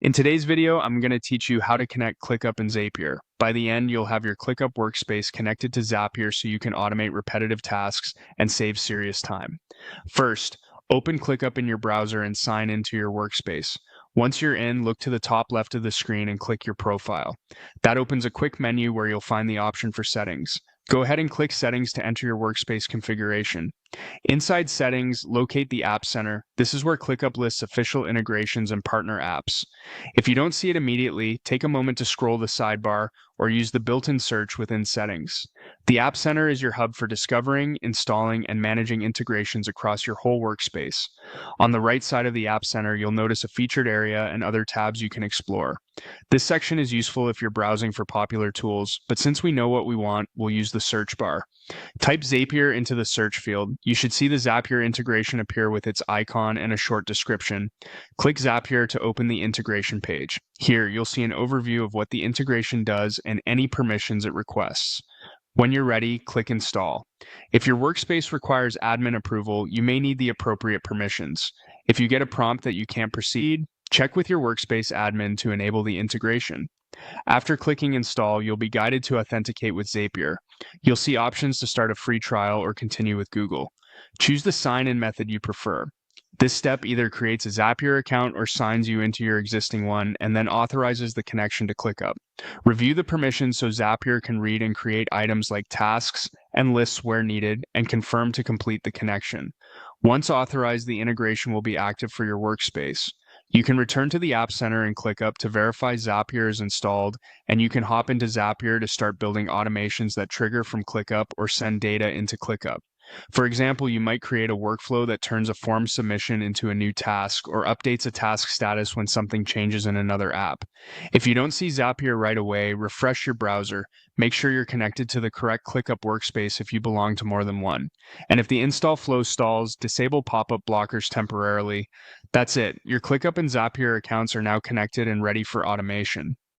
In today's video, I'm going to teach you how to connect ClickUp and Zapier. By the end, you'll have your ClickUp workspace connected to Zapier so you can automate repetitive tasks and save serious time. First, open ClickUp in your browser and sign into your workspace. Once you're in, look to the top left of the screen and click your profile. That opens a quick menu where you'll find the option for settings. Go ahead and click Settings to enter your workspace configuration. Inside Settings, locate the App Center. This is where ClickUp lists official integrations and partner apps. If you don't see it immediately, take a moment to scroll the sidebar or use the built-in search within Settings. The App Center is your hub for discovering, installing, and managing integrations across your whole workspace. On the right side of the App Center, you'll notice a featured area and other tabs you can explore. This section is useful if you're browsing for popular tools, but since we know what we want, we'll use the search bar. Type Zapier into the search field. You should see the Zapier integration appear with its icon and a short description. Click Zapier to open the integration page. Here, you'll see an overview of what the integration does and any permissions it requests. When you're ready, click Install. If your workspace requires admin approval, you may need the appropriate permissions. If you get a prompt that you can't proceed, check with your workspace admin to enable the integration. After clicking Install, you'll be guided to authenticate with Zapier. You'll see options to start a free trial or continue with Google. Choose the sign-in method you prefer. This step either creates a Zapier account or signs you into your existing one and then authorizes the connection to ClickUp. Review the permissions so Zapier can read and create items like tasks and lists where needed and confirm to complete the connection. Once authorized, the integration will be active for your workspace. You can return to the App Center and ClickUp to verify Zapier is installed, and you can hop into Zapier to start building automations that trigger from ClickUp or send data into ClickUp. For example, you might create a workflow that turns a form submission into a new task or updates a task status when something changes in another app. If you don't see Zapier right away, refresh your browser. Make sure you're connected to the correct ClickUp workspace if you belong to more than one. And if the install flow stalls, disable pop-up blockers temporarily. That's it. Your ClickUp and Zapier accounts are now connected and ready for automation.